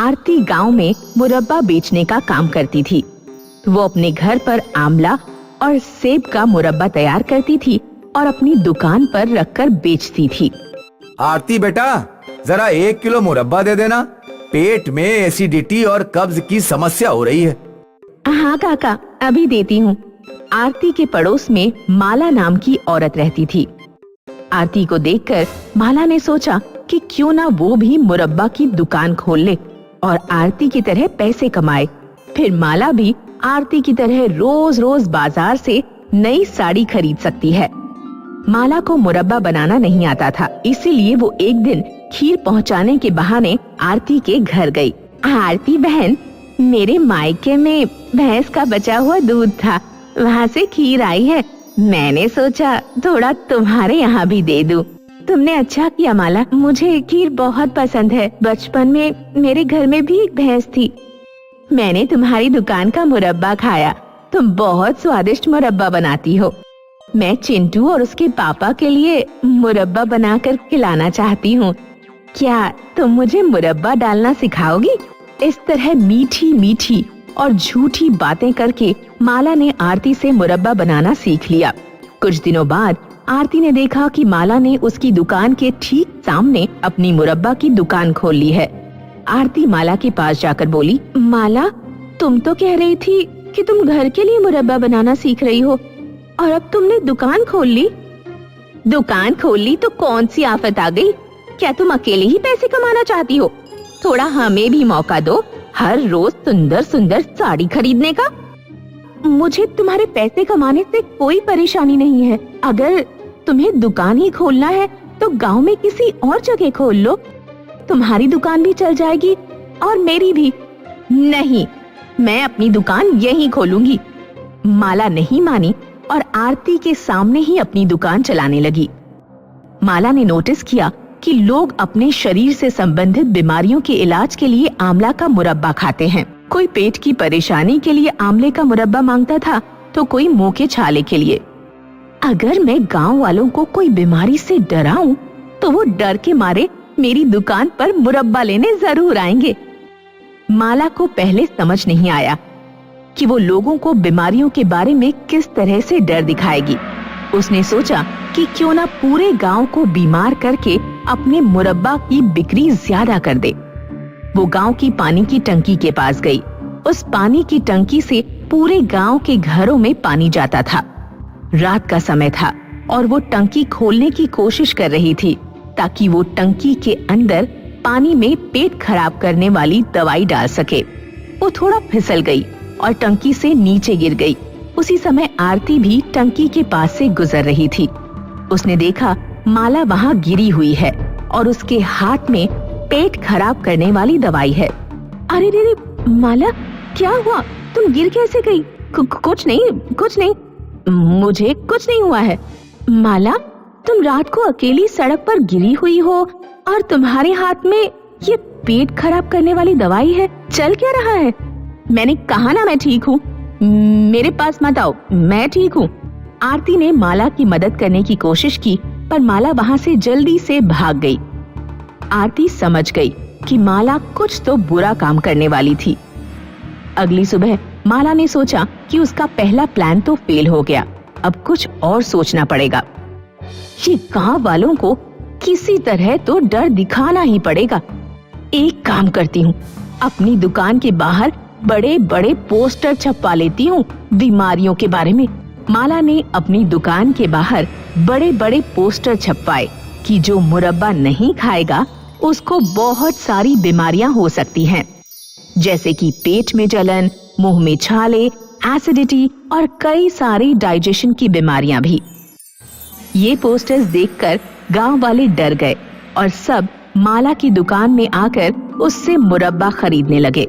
आरती गांव में मुरब्बा बेचने का काम करती थी। वो अपने घर पर आंवला और सेब का मुरब्बा तैयार करती थी और अपनी दुकान पर रखकर बेचती थी। आरती बेटा, जरा 1 किलो मुरब्बा दे देना, पेट में एसिडिटी और कब्ज की समस्या हो रही है। हाँ काका, अभी देती हूँ। आरती के पड़ोस में माला नाम की औरत रहती थी। आरती को देखकर माला ने सोचा कि क्यों ना वो भी मुरब्बा की दुकान खोल ले और आरती की तरह पैसे कमाए। फिर माला भी आरती की तरह रोज रोज बाजार से नई साड़ी खरीद सकती है। माला को मुरब्बा बनाना नहीं आता था, इसीलिए वो एक दिन खीर पहुंचाने के बहाने आरती के घर गई। आरती बहन, मेरे मायके में भैंस का बचा हुआ दूध था, वहाँ से खीर आई है। मैंने सोचा थोड़ा तुम्हारे यहाँ भी दे दूं। तुमने अच्छा किया माला, मुझे खीर बहुत पसंद है। बचपन में मेरे घर में भी एक भैंस थी। मैंने तुम्हारी दुकान का मुरब्बा खाया, तुम बहुत स्वादिष्ट मुरब्बा बनाती हो। मैं चिंटू और उसके पापा के लिए मुरब्बा बनाकर खिलाना चाहती हूँ। क्या तुम मुझे मुरब्बा डालना सिखाओगी? इस तरह मीठी मीठी और झूठी बातें करके माला ने आरती से मुरब्बा बनाना सीख लिया। कुछ दिनों बाद आरती ने देखा कि माला ने उसकी दुकान के ठीक सामने अपनी मुरब्बा की दुकान खोल ली है। आरती माला के पास जाकर बोली, माला, तुम तो कह रही थी कि तुम घर के लिए मुरब्बा बनाना सीख रही हो और अब तुमने दुकान खोल ली। दुकान खोल ली तो कौन सी आफत आ गई? क्या तुम अकेले ही पैसे कमाना चाहती हो? थोड़ा हमें भी मौका दो, हर रोज सुंदर सुंदर साड़ी खरीदने का। मुझे तुम्हारे पैसे कमाने से कोई परेशानी नहीं है। अगर तुम्हें दुकान ही खोलना है तो गांव में किसी और जगह खोल लो, तुम्हारी दुकान भी चल जाएगी और मेरी भी। नहीं, मैं अपनी दुकान यहीं खोलूंगी। माला नहीं मानी और आरती के सामने ही अपनी दुकान चलाने लगी। माला ने नोटिस किया कि लोग अपने शरीर से संबंधित बीमारियों के इलाज के लिए आंवला का मुरब्बा खाते हैं। कोई पेट की परेशानी के लिए आंवले का मुरब्बा मांगता था तो कोई मुंह के छाले के लिए। अगर मैं गांव वालों को कोई बीमारी से डराऊं तो वो डर के मारे मेरी दुकान पर मुरब्बा लेने जरूर आएंगे। माला को पहले समझ नहीं आया कि वो लोगों को बीमारियों के बारे में किस तरह से डर दिखाएगी। उसने सोचा कि क्यों ना पूरे गांव को बीमार करके अपने मुरब्बा की बिक्री ज्यादा कर दे। वो गांव की पानी की टंकी के पास गई। उस पानी की टंकी से पूरे गांव के घरों में पानी जाता था। रात का समय था और वो टंकी खोलने की कोशिश कर रही थी ताकि वो टंकी के अंदर पानी में पेट खराब करने वाली दवाई डाल सके। वो थोड़ा फिसल गई और टंकी से नीचे गिर गई। उसी समय आरती भी टंकी के पास से गुजर रही थी। उसने देखा माला वहाँ गिरी हुई है और उसके हाथ में पेट खराब करने वाली दवाई है। अरे रे रे, माला, क्या हुआ? तुम गिर कैसे गई? कुछ नहीं, मुझे कुछ नहीं हुआ है। माला, तुम रात को अकेली सड़क पर गिरी हुई हो और तुम्हारे हाथ में ये पेट खराब करने वाली दवाई है। चल क्या रहा है? मैंने कहा ना मैं ठीक हूँ, मेरे पास मत आओ, मैं ठीक हूँ। आरती ने माला की मदद करने की कोशिश की पर माला वहाँ से जल्दी से भाग गई। आरती समझ गई कि माला कुछ तो बुरा काम करने वाली थी। अगली सुबह माला ने सोचा कि उसका पहला प्लान तो फेल हो गया, अब कुछ और सोचना पड़ेगा। ये गांव वालों को किसी तरह तो डर दिखाना ही पड़ेगा। एक काम करती हूँ, अपनी दुकान के बाहर बड़े बड़े पोस्टर छपवा लेती हूँ बीमारियों के बारे में। माला ने अपनी दुकान के बाहर बड़े बड़े पोस्टर छपवाए कि जो मुरब्बा नहीं खाएगा उसको बहुत सारी बीमारियां हो सकती हैं, जैसे कि पेट में जलन, मुंह में छाले, एसिडिटी और कई सारी डाइजेशन की बीमारियां भी। ये पोस्टर्स देखकर गांव वाले डर गए और सब माला की दुकान में आकर उससे मुरब्बा खरीदने लगे।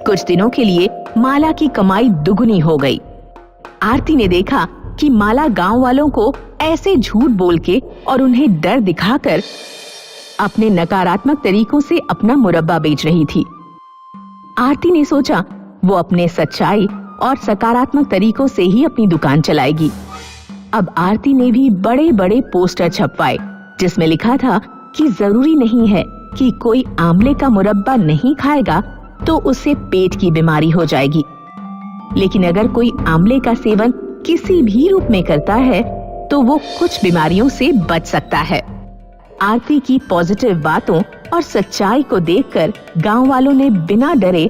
कुछ दिनों के लिए माला की कमाई दुगनी हो गई। आरती ने देखा कि माला गांव वालों को ऐसे झूठ बोल के और उन्हें डर दिखाकर अपने नकारात्मक तरीकों से अपना मुरब्बा बेच रही थी। आरती ने सोचा वो अपने सच्चाई और सकारात्मक तरीकों से ही अपनी दुकान चलाएगी। अब आरती ने भी बड़े बड़े पोस्टर छपवाए जिसमें लिखा था कि जरूरी नहीं है कि कोई आंवले का मुरब्बा नहीं खाएगा तो उसे पेट की बीमारी हो जाएगी, लेकिन अगर कोई आंवले का सेवन किसी भी रूप में करता है तो वो कुछ बीमारियों से बच सकता है। आरती की पॉजिटिव बातों और सच्चाई को देखकर गांव वालों ने बिना डरे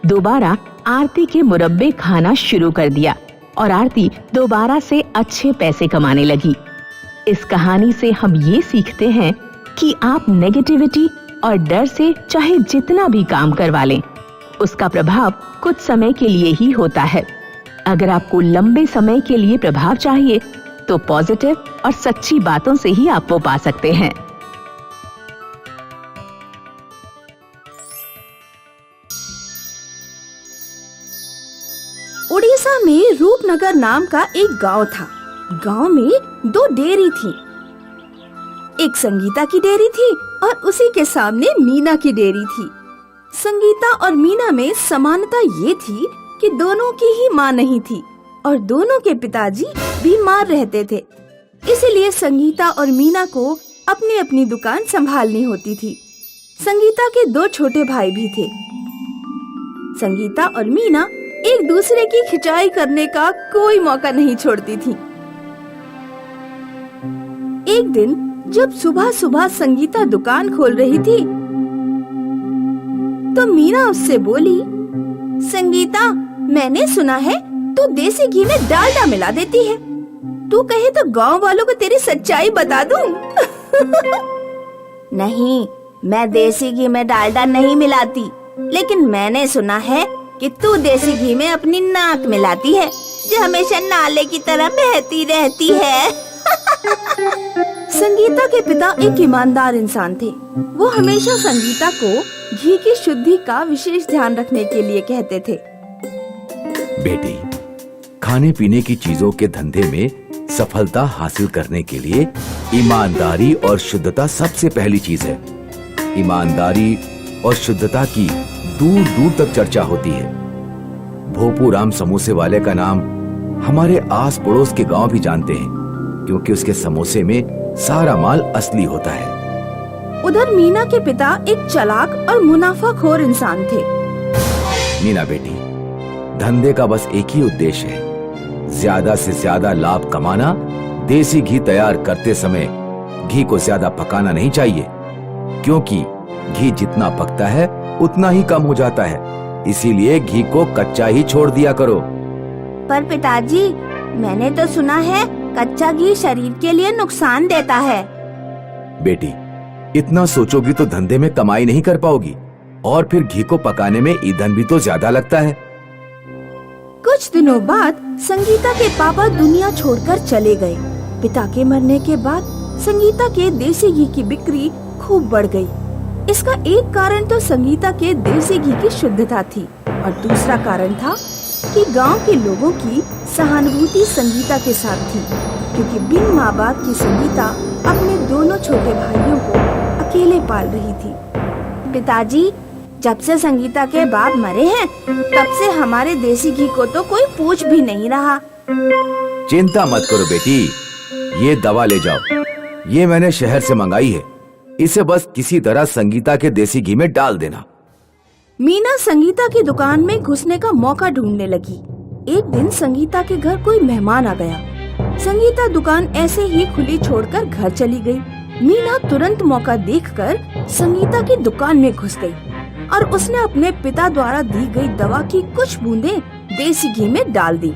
दोबारा आरती के मुरब्बे खाना शुरू कर दिया और आरती दोबारा से अच्छे पैसे कमाने लगी। इस कहानी से हम ये सीखते हैं कि आप नेगेटिविटी और डर से चाहे जितना भी काम करवा लें, उसका प्रभाव कुछ समय के लिए ही होता है। अगर आपको लंबे समय के लिए प्रभाव चाहिए तो पॉजिटिव और सच्ची बातों से ही आप वो पा सकते हैं। उड़ीसा में रूपनगर नाम का एक गांव था। गांव में 2 डेयरी थी। एक संगीता की डेयरी थी और उसी के सामने मीना की डेयरी थी। संगीता और मीना में समानता ये थी कि दोनों की ही माँ नहीं थी और दोनों के पिताजी बीमार रहते थे। इसीलिए संगीता और मीना को अपनी अपनी दुकान संभालनी होती थी। संगीता के 2 छोटे भाई भी थे। संगीता और मीना एक दूसरे की खिंचाई करने का कोई मौका नहीं छोड़ती थी। एक दिन जब सुबह सुबह संगीता दुकान खोल रही थी तो मीना उससे बोली, संगीता, मैंने सुना है तू देसी घी में डालडा मिला देती है। तू कहे तो गांव वालों को तेरी सच्चाई बता दूं। नहीं, मैं देसी घी में डालडा नहीं मिलाती, लेकिन मैंने सुना है कि तू देसी घी में अपनी नाक मिलाती है, जो हमेशा नाले की तरह बहती रहती है। संगीता के पिता एक ईमानदार इंसान थे। वो हमेशा संगीता को घी की शुद्धि का विशेष ध्यान रखने के लिए कहते थे। बेटी, खाने पीने की चीजों के धंधे में सफलता हासिल करने के लिए ईमानदारी और शुद्धता सबसे पहली चीज है। ईमानदारी और शुद्धता की दूर दूर तक चर्चा होती है। भोपूराम समोसे वाले का नाम हमारे आस पड़ोस के गांव भी जानते हैं, क्योंकि उसके समोसे में सारा माल असली होता है। उधर मीना के पिता एक चालाक और मुनाफाखोर इंसान थे। मीना बेटी, धंधे का बस एक ही उद्देश्य है, ज्यादा से ज्यादा लाभ कमाना। देसी घी तैयार करते समय घी को ज्यादा पकाना नहीं चाहिए, क्योंकि घी जितना पकता है उतना ही कम हो जाता है। इसीलिए घी को कच्चा ही छोड़ दिया करो। पर पिताजी, मैंने तो सुना है कच्चा घी शरीर के लिए नुकसान देता है। बेटी, इतना सोचोगी तो धंधे में कमाई नहीं कर पाओगी, और फिर घी को पकाने में ईंधन भी तो ज्यादा लगता है। कुछ दिनों बाद संगीता के पापा दुनिया छोड़कर चले गए। पिता के मरने के बाद संगीता के देसी घी की बिक्री खूब बढ़ गई। इसका एक कारण तो संगीता के देसी घी की शुद्धता थी और दूसरा कारण था कि गांव के लोगों की सहानुभूति संगीता के साथ थी, क्योंकि बिन माँ बाप की संगीता अपने दोनों छोटे भाइयों को अकेले पाल रही थी। पिताजी, जब से संगीता के बाप मरे हैं, तब से हमारे देसी घी को तो कोई पूछ भी नहीं रहा। चिंता मत करो बेटी, ये दवा ले जाओ। ये मैंने शहर से मंगाई है। इसे बस किसी तरह संगीता के देसी घी में डाल देना। मीना संगीता की दुकान में घुसने का मौका ढूंढने लगी। एक दिन संगीता के घर कोई मेहमान आ गया। संगीता दुकान ऐसे ही खुली छोड़कर घर चली गई। मीना तुरंत मौका देखकर संगीता की दुकान में घुस गई और उसने अपने पिता द्वारा दी गई दवा की कुछ बूंदें देसी घी में डाल दी।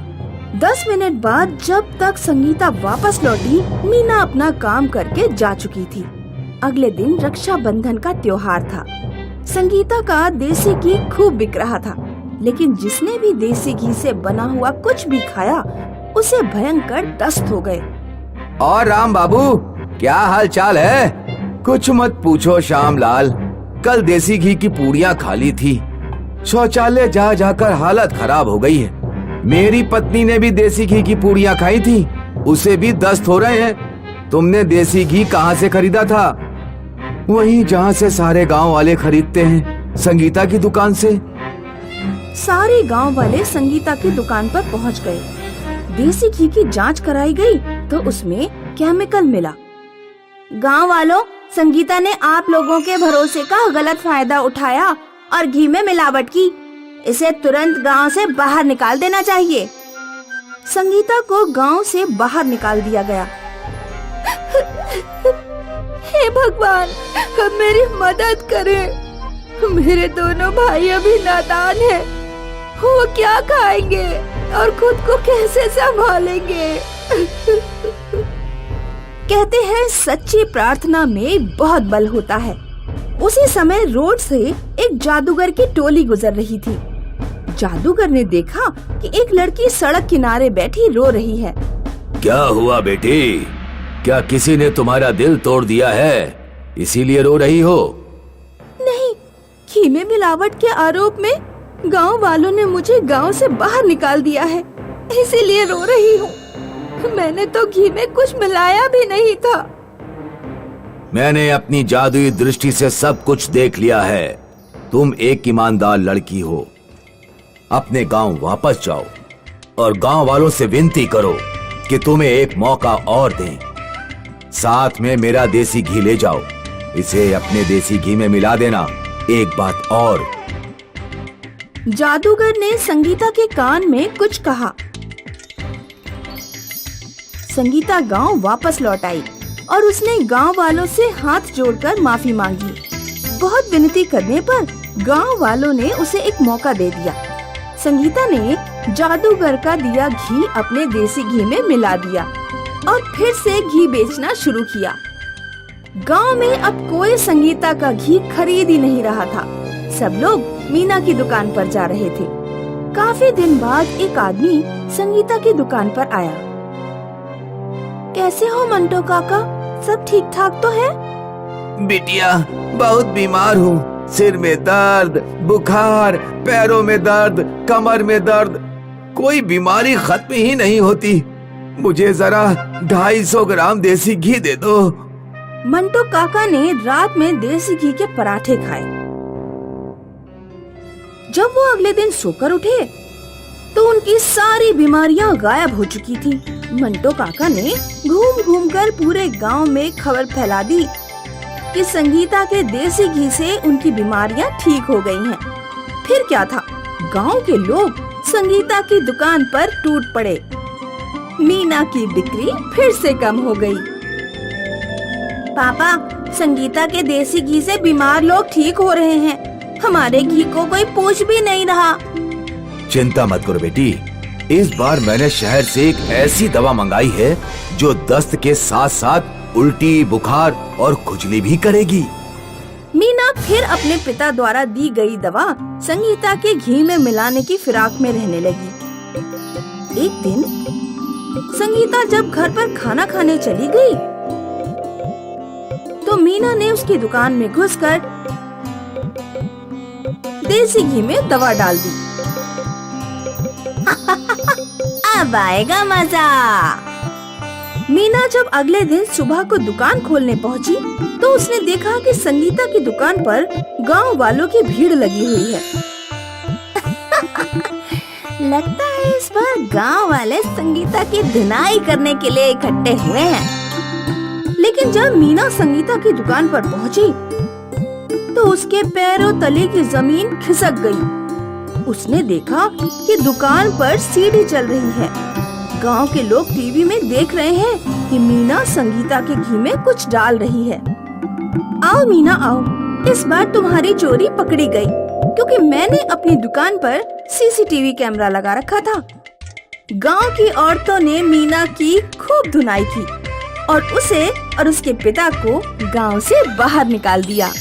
10 मिनट बाद जब तक संगीता वापस लौटी, मीना अपना काम करके जा चुकी थी। अगले दिन रक्षाबंधन का त्योहार था। संगीता का देसी घी खूब बिक रहा था, लेकिन जिसने भी देसी घी से बना हुआ कुछ भी खाया, उसे भयंकर दस्त हो गए। और राम बाबू, क्या हाल चाल है? कुछ मत पूछो श्यामलाल, कल देसी घी की पूड़ियाँ खा ली थी। शौचालय जा जाकर हालत खराब हो गई है। मेरी पत्नी ने भी देसी घी की पूड़ियाँ खाई थी, उसे भी दस्त हो रहे हैं। तुमने देसी घी कहाँ से खरीदा था? वहीं जहाँ से सारे गांव वाले खरीदते हैं, संगीता की दुकान से। सारे गांव वाले संगीता की दुकान पर पहुँच गए। देसी घी की जांच कराई गई तो उसमें केमिकल मिला। गांव वालों, संगीता ने आप लोगों के भरोसे का गलत फायदा उठाया और घी में मिलावट की। इसे तुरंत गांव से बाहर निकाल देना चाहिए। संगीता को गांव से बाहर निकाल दिया गया। हे भगवान, मेरी मदद करें। मेरे दोनों भाई अभी नादान हैं। वो क्या खाएंगे और खुद को कैसे संभालेंगे? कहते हैं सच्ची प्रार्थना में बहुत बल होता है। उसी समय रोड से एक जादूगर की टोली गुजर रही थी। जादूगर ने देखा कि एक लड़की सड़क किनारे बैठी रो रही है। क्या हुआ बेटी? क्या किसी ने तुम्हारा दिल तोड़ दिया है, इसीलिए रो रही हो? नहीं, घी में मिलावट के आरोप में गांव वालों ने मुझे गांव से बाहर निकाल दिया है, इसीलिए रो रही हूँ। मैंने तो घी में कुछ मिलाया भी नहीं था। मैंने अपनी जादुई दृष्टि से सब कुछ देख लिया है। तुम एक ईमानदार लड़की हो। अपने गांव वापस जाओ और गांव वालों से विनती करो कि तुम्हें एक मौका और दें। साथ में मेरा देसी घी ले जाओ। इसे अपने देसी घी में मिला देना। एक बात और। जादूगर ने संगीता के कान में कुछ कहा। संगीता गांव वापस लौट आई और उसने गांव वालों से हाथ जोड़कर माफी मांगी। बहुत विनती करने पर गांव वालों ने उसे एक मौका दे दिया। संगीता ने जादूगर का दिया घी अपने देसी घी में मिला दिया और फिर से घी बेचना शुरू किया। गांव में अब कोई संगीता का घी खरीद ही नहीं रहा था। सब लोग मीना की दुकान पर जा रहे थे। काफी दिन बाद एक आदमी संगीता की दुकान पर आया। कैसे हो मंटो काका, सब ठीक ठाक तो है? बिटिया, बहुत बीमार हूँ। सिर में दर्द, बुखार, पैरों में दर्द, कमर में दर्द, कोई बीमारी खत्म ही नहीं होती। मुझे जरा 250 ग्राम देसी घी दे दो। मंटो काका ने रात में देसी घी के पराठे खाए। जब वो अगले दिन सोकर उठे तो उनकी सारी बीमारियां गायब हो चुकी थी। मंटो काका ने घूम घूम कर पूरे गांव में खबर फैला दी कि संगीता के देसी घी से उनकी बीमारियां ठीक हो गई हैं। फिर क्या था, गांव के लोग संगीता की दुकान पर टूट पड़े। मीना की बिक्री फिर से कम हो गई। पापा, संगीता के देसी घी से बीमार लोग ठीक हो रहे हैं। हमारे घी को कोई पूछ भी नहीं रहा। चिंता मत करो बेटी, इस बार मैंने शहर से एक ऐसी दवा मंगाई है जो दस्त के साथ साथ उल्टी, बुखार और खुजली भी करेगी। मीना फिर अपने पिता द्वारा दी गई दवा संगीता के घी में मिलाने की फिराक में रहने लगी। एक दिन संगीता जब घर पर खाना खाने चली गई तो मीना ने उसकी दुकान में घुसकर देसी घी में दवा डाल दी। अब आएगा मजा। मीना जब अगले दिन सुबह को दुकान खोलने पहुंची तो उसने देखा कि संगीता की दुकान पर गांव वालों की भीड़ लगी हुई है। लगता है इस बार गांव वाले संगीता की धुनाई करने के लिए इकट्ठे हुए हैं। लेकिन जब मीना संगीता की दुकान पर पहुंची तो उसके पैरों तले की जमीन खिसक गई। उसने देखा कि दुकान पर सीढ़ी चल रही है। गांव के लोग टीवी में देख रहे हैं कि मीना संगीता के घी में कुछ डाल रही है। आओ मीना आओ, इस बार तुम्हारी चोरी पकड़ी गई क्योंकि मैंने अपनी दुकान पर सीसीटीवी कैमरा लगा रखा था। गांव की औरतों ने मीना की खूब धुनाई की और उसे और उसके पिता को गांव से बाहर निकाल दिया।